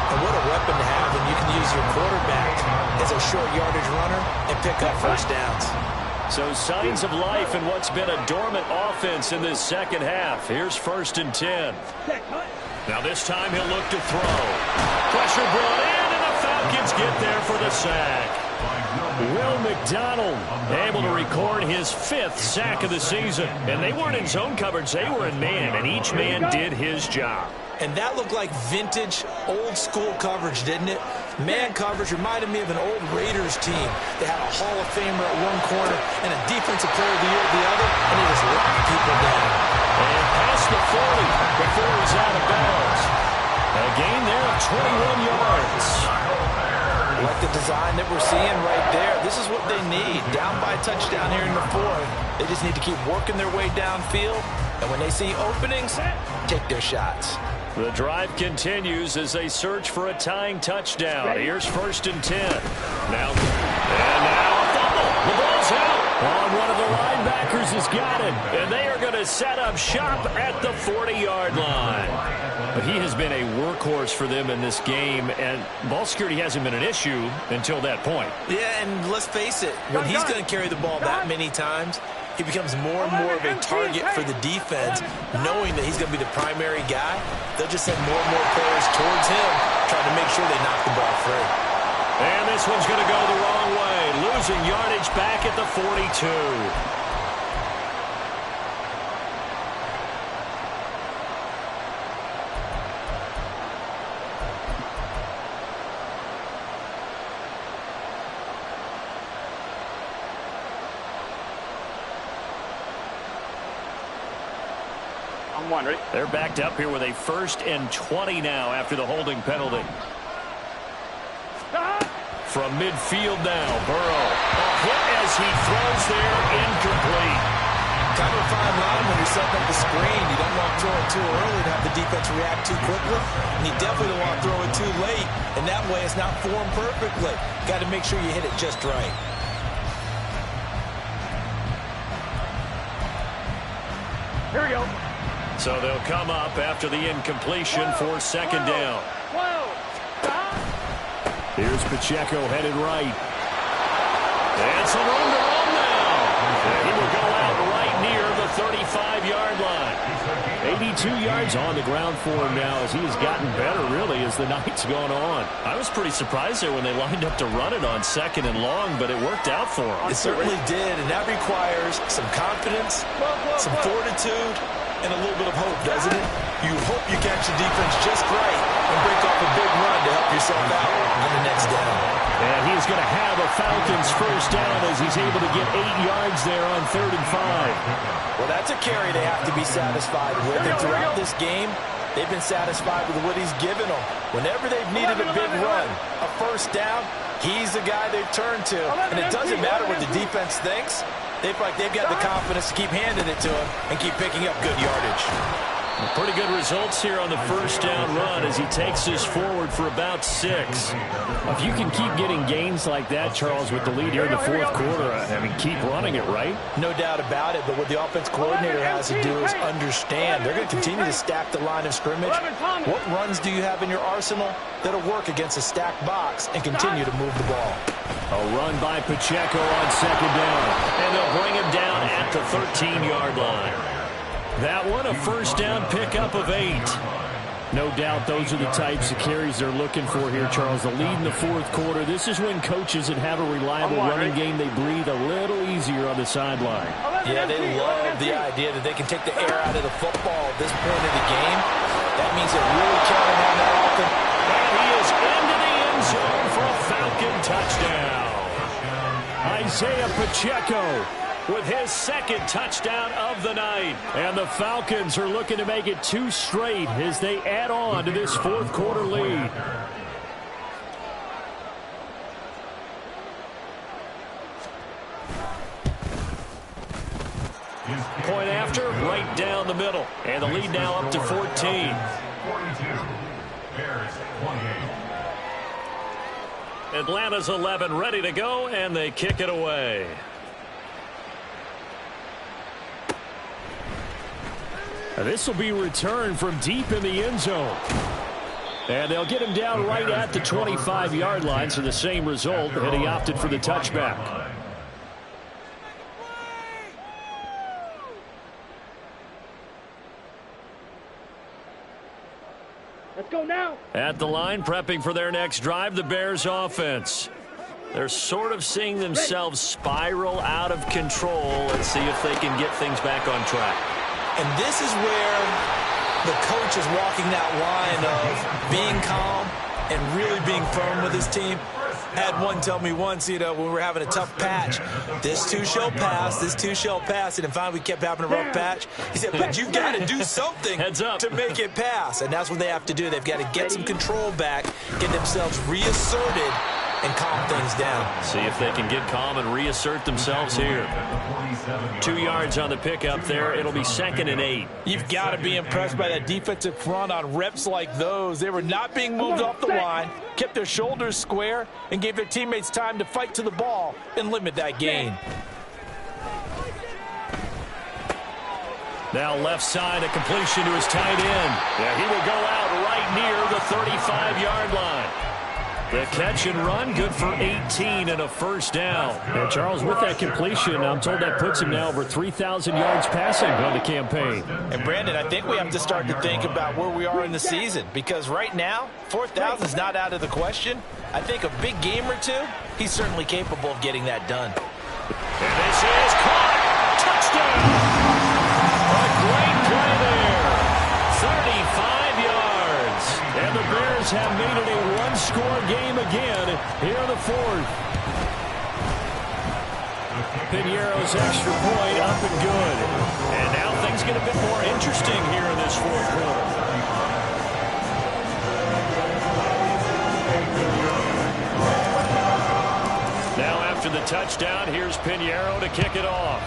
Speaker 3: And what a weapon to have when you can use your quarterback as a short yardage runner and pick up first downs.
Speaker 1: So signs of life in what's been a dormant offense in this second half. Here's 1st and 10. Now this time he'll look to throw. Pressure brought in, and the Falcons get there for the sack. Will McDonald able to record his 5th sack of the season. And they weren't in zone coverage, they were in man, and each man did his job.
Speaker 3: And that looked like vintage, old-school coverage, didn't it? Man coverage reminded me of an old Raiders team. They had a Hall of Famer at one corner and a Defensive Player of the Year at the other, and he just locked people down.
Speaker 1: And past the 40 before he's out of bounds. A gain there of 21 yards.
Speaker 3: Like the design that we're seeing right there. This is what they need. Down by a touchdown here in the 4th. They just need to keep working their way downfield. And when they see openings, take their shots.
Speaker 1: The drive continues as they search for a tying touchdown. Here's 1st and 10. Now a fumble. The ball's out. One of the linebackers has got it. And they are going to set up shop at the 40-yard line. But he has been a workhorse for them in this game, and ball security hasn't been an issue until that point.
Speaker 3: Yeah, and let's face it, when he's going to carry the ball that many times, he becomes more and more of a target for the defense, knowing that he's going to be the primary guy. They'll just send more and more players towards him, trying to make sure they knock the ball free.
Speaker 1: And this one's going to go the wrong way, losing yardage back at the 42. They're backed up here with a 1st and 20 now after the holding penalty. From midfield now, Burrow. A hit as he throws there, incomplete.
Speaker 3: Kind of a fine line when you're setting up the screen. You don't want to throw it too early to have the defense react too quickly. And you definitely don't want to throw it too late. And that way it's not formed perfectly. Got to make sure you hit it just right.
Speaker 2: Here we go.
Speaker 1: So they'll come up after the incompletion for 2nd down. Here's Pacheco headed right. And some room to run now. And he will go out right near the 35-yard line. 82 yards on the ground for him now as he has gotten better, really, as the night's gone on. I was pretty surprised there when they lined up to run it on 2nd and long, but it worked out for him.
Speaker 3: It certainly did, and that requires some confidence, some fortitude, and a little bit of hope, doesn't it? You hope you catch the defense just right, and break off a big run to help yourself out on the next down.
Speaker 1: And he's going to have a Falcons first down as he's able to get 8 yards there on 3rd and 5.
Speaker 3: Well, that's a carry they have to be satisfied with. And throughout this game, they've been satisfied with what he's given them. Whenever they've needed a big run, a first down, he's the guy they've turned to. And it doesn't matter what the defense thinks. They feel like they've got the confidence to keep handing it to him and keep picking up good yardage.
Speaker 1: Pretty good results here on the first down run as he takes this forward for about 6. If you can keep getting gains like that, Charles, with the lead here in the 4th quarter, I mean, keep running it, right?
Speaker 3: No doubt about it, but what the offense coordinator has to do is understand they're going to continue to stack the line of scrimmage. What runs do you have in your arsenal that'll work against a stacked box and continue to move the ball?
Speaker 1: A run by Pacheco on 2nd down, and they'll bring him down at the 13-yard line. That one, a first down pickup of 8. No doubt those are the types of carries they're looking for here, Charles. The lead in the 4th quarter. This is when coaches that have a reliable running game, they breathe a little easier on the sideline.
Speaker 3: Yeah, they love the idea that they can take the air out of the football at this point of the game. That means they're really counting on that offense.
Speaker 1: And he is into the end zone for a Falcon touchdown. Isaiah Pacheco with his 2nd touchdown of the night. And the Falcons are looking to make it 2 straight as they add on to this 4th quarter lead. Point after, right down the middle. And the lead now up to 14.
Speaker 4: 42. Bears 28.
Speaker 1: Atlanta's 11 ready to go, and they kick it away. This will be returned from deep in the end zone. And they'll get him down right at the 25-yard line, so the same result, and he opted for the touchback.
Speaker 2: Let's go now.
Speaker 1: At the line, prepping for their next drive, the Bears offense. They're sort of seeing themselves spiral out of control. Let's see if they can get things back on track.
Speaker 3: And this is where the coach is walking that line of being calm and really being firm with his team. Had one tell me once, when we were having a tough patch, this too shall pass, this too shall pass. And finally we kept having a rough patch. He said, but you've got to do something to make it pass. And that's what they have to do. They've got to get some control back, get themselves reasserted, and calm things down.
Speaker 1: See if they can get calm and reassert themselves here. 2 yards on the pickup there. It'll be 2nd and 8.
Speaker 3: You've got to be impressed by that defensive front on reps like those. They were not being moved off the line, kept their shoulders square, and gave their teammates time to fight to the ball and limit that gain.
Speaker 1: Now left side, a completion to his tight end. Yeah, he will go out right near the 35-yard line. The catch and run, good for 18 and a first down. And Charles, with that completion, I'm told that puts him now over 3,000 yards passing on the campaign.
Speaker 3: And Brandon, I think we have to start to think about where we are in the season, because right now, 4,000 is not out of the question. I think a big game or two, he's certainly capable of getting that done.
Speaker 1: And this is caught. Touchdown. A great play there. 35 yards. And the Bears have made it a one-score game again here in the 4th. Piñeiro's extra point up and good. And now things get a bit more interesting here in this 4th quarter. Now after the touchdown, here's Piñeiro to kick it off.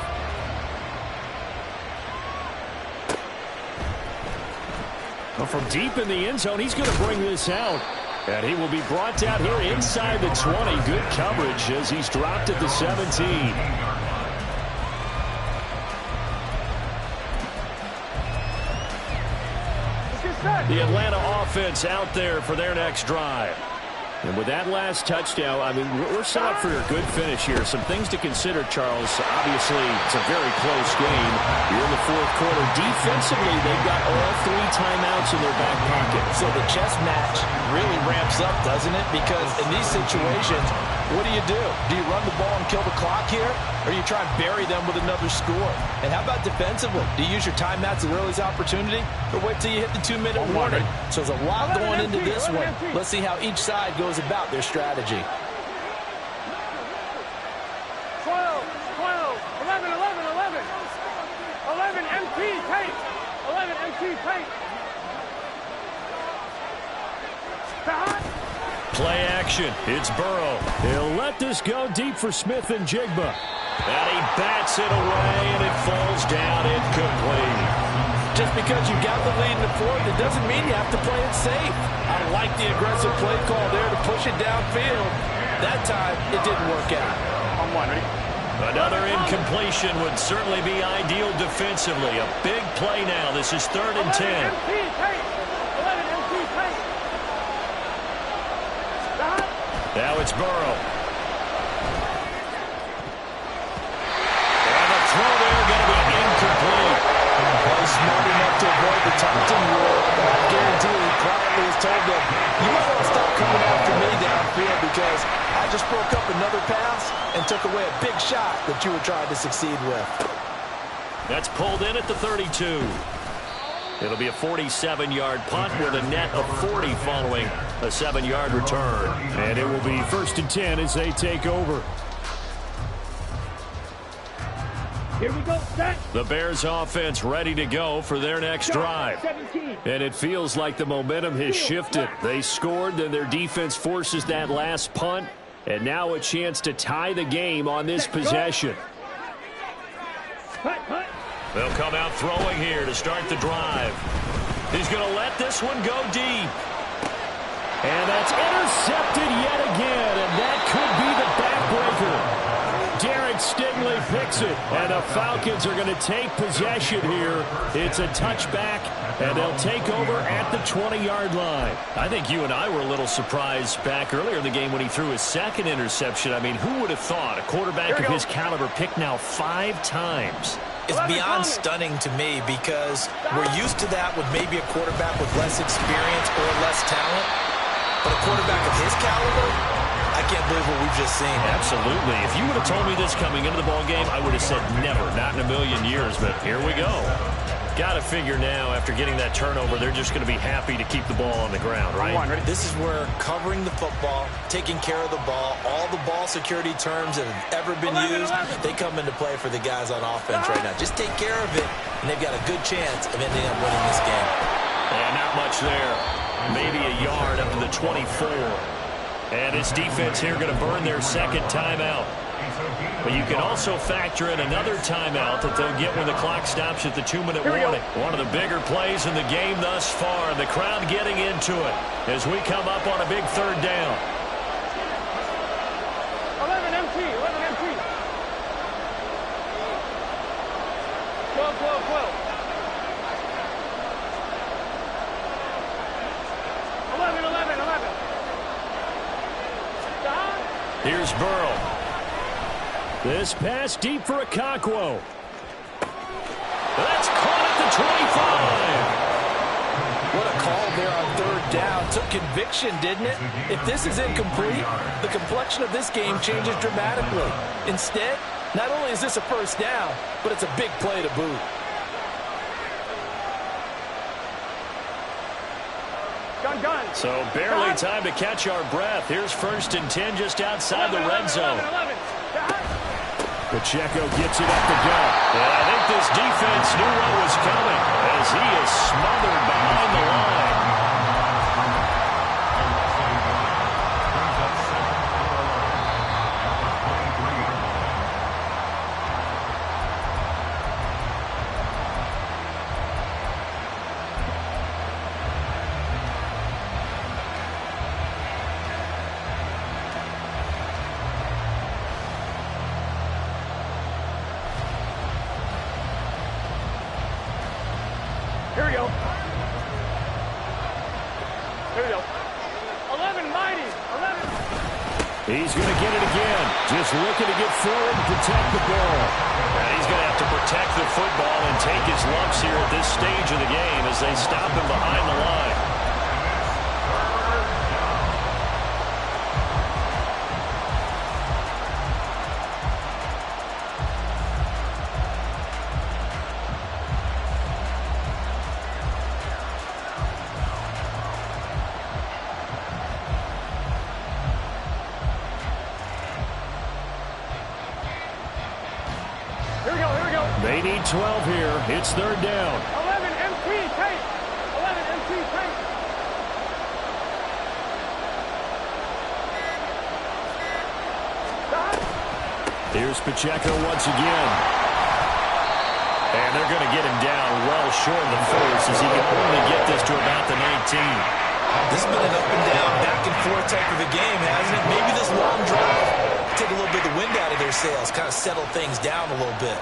Speaker 1: Well, from deep in the end zone, he's going to bring this out. And he will be brought down here inside the 20. Good coverage as he's dropped at the 17. The Atlanta offense out there for their next drive. And with that last touchdown, I mean, we're set up for a good finish here. Some things to consider, Charles. Obviously, it's a very close game. You're in the 4th quarter. Defensively, they've got all 3 timeouts in their back pocket.
Speaker 3: So the chess match really ramps up, doesn't it? Because in these situations, What do? Do you run the ball and kill the clock here? Or you try and bury them with another score? And how about defensively? Do you use your timeouts at earliest opportunity? Or wait till you hit the 2-minute warning? So there's a lot going into this one. Let's see how each side goes about their strategy.
Speaker 2: 12, 11, 11, 11. 11 MT tape. 11 MT tape.
Speaker 1: Play action. It's Burrow. He'll let this go deep for Smith and Jigba. And he bats it away, and it falls down incomplete.
Speaker 3: Just because you got the lead in the fourth, it doesn't mean you have to play it safe. I like the aggressive play call there to push it downfield. That time, it didn't work out.
Speaker 2: On one, ready?
Speaker 1: Another incompletion would certainly be ideal defensively. A big play now. This is 3rd and 10.
Speaker 2: 11 MT tape. 11 MT tape.
Speaker 1: Now it's Burrow. And the throw there going to be incomplete.
Speaker 3: Smart enough to avoid the taunting rule, but I guarantee he quietly has told them, you might want to stop coming after me downfield because I just broke up another pass and took away a big shot that you were trying to succeed with.
Speaker 1: That's pulled in at the 32. It'll be a 47-yard punt with a net of 40 following a 7-yard return. And it will be 1st and 10 as they take over.
Speaker 2: Here we go, set.
Speaker 1: The Bears offense ready to go for their next drive.
Speaker 2: 17.
Speaker 1: And it feels like the momentum has shifted. They scored, then their defense forces that last punt. And now a chance to tie the game on this possession. They'll come out throwing here to start the drive. He's going to let this one go deep. And that's intercepted yet again, and that could be the backbreaker. Derek Stingley picks it, and the Falcons are going to take possession here. It's a touchback, and they'll take over at the 20-yard line. I think you and I were a little surprised back earlier in the game when he threw his second interception. I mean, who would have thought a quarterback of his caliber picked now 5 times?
Speaker 3: It's beyond stunning to me because we're used to that with maybe a quarterback with less experience or less talent. But a quarterback of his caliber, I can't believe what we've just seen.
Speaker 1: Absolutely. If you would have told me this coming into the ball game, I would have said never, not in a million years. But here we go. Got to figure now, after getting that turnover, they're just going to be happy to keep the ball on the ground, right?
Speaker 3: This is where covering the football, taking care of the ball, all the ball security terms that have ever been used, they come into play for the guys on offense right now. Just take care of it, and they've got a good chance of ending up winning this game.
Speaker 1: And not much there. Maybe a yard up to the 24. And this defense here going to burn their second timeout. But you can also factor in another timeout that they'll get when the clock stops at the 2-minute warning. One of the bigger plays in the game thus far. The crowd getting into it as we come up on a big 3rd down.
Speaker 2: 11 MT, 11 MT. 12, 12, 12. 11, 11, 11.
Speaker 1: Here's Burrow. This pass deep for Okonkwo. That's caught at the 25.
Speaker 3: What a call there on 3rd down. Took conviction, didn't it? If this is incomplete, the complexion of this game changes dramatically. Instead, not only is this a 1st down, but it's a big play to boot.
Speaker 1: So barely time to catch our breath. Here's 1st and 10 just outside the red zone. Pacheco gets it up the gut. And I think this defense knew what was coming as he is smothered behind the line.
Speaker 2: Here we go. Here we go. 11 mighty. 11.
Speaker 1: He's going to get it again. Just looking to get forward and protect the ball. And he's going to have to protect the football and take his lumps here at this stage of the game as they stop him behind the line. They need 12 here. It's third down.
Speaker 2: 11 MT tight. 11 MT tight.
Speaker 1: Here's Pacheco once again. And they're going to get him down well short of the first as he can only get this to about the 19.
Speaker 3: This has been an up and down, back and forth type of a game, hasn't it? Maybe this long drive take a little bit of the wind out of their sails, kind of settle things down a little bit.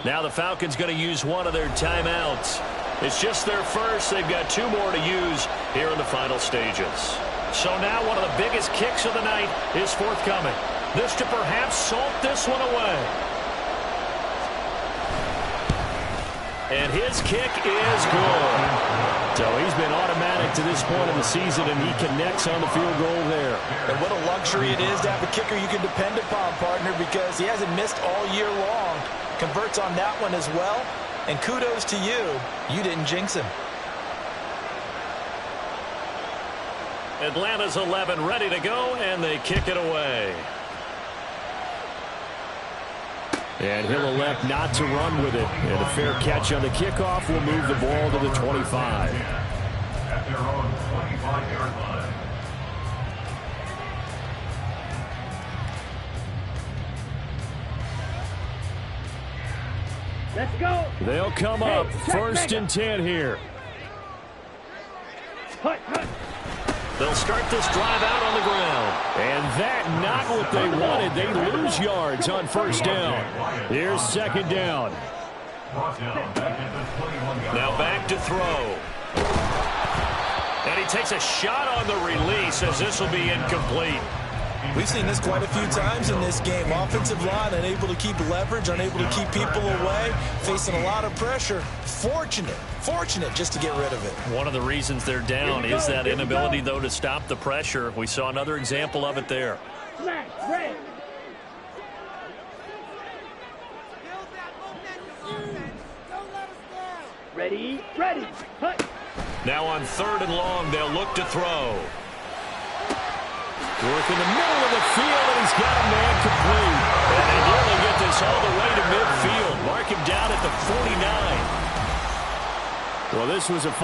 Speaker 1: Now the Falcons going to use one of their timeouts. It's just their first. They've got 2 more to use here in the final stages. So now one of the biggest kicks of the night is forthcoming. This to perhaps salt this one away. And his kick is good. So he's been automatic to this point of the season, and he connects on the field goal there.
Speaker 3: And what a luxury it is to have a kicker you can depend upon, partner, because he hasn't missed all year long. Converts on that one as well. And kudos to you. You didn't jinx him.
Speaker 1: Atlanta's 11 ready to go, and they kick it away. And he'll elect not to run with it. And a fair catch on the kickoff will move the ball to the 25.
Speaker 4: At their own 25-yard line.
Speaker 2: Let's go.
Speaker 1: They'll come up first and 10 here.
Speaker 2: Hut, hut.
Speaker 1: They'll start this drive out on the ground. And that not what they wanted. They lose yards on first down. Here's second down. Now back to throw. And he takes a shot on the release as this will be incomplete.
Speaker 3: We've seen this quite a few times in this game. Offensive line unable to keep leverage, unable to keep people away, facing a lot of pressure. Fortunate just to get rid of it.
Speaker 1: One of the reasons they're down is that inability, though, to stop the pressure. We saw another example of it there.
Speaker 2: Smash, red. Ready, ready. Hut.
Speaker 1: Now on third and long, they'll look to throw. Work in the middle of the field, and he's got a man complete. And they nearly get this all the way to midfield. Mark him down at the 49. Well, this was a fun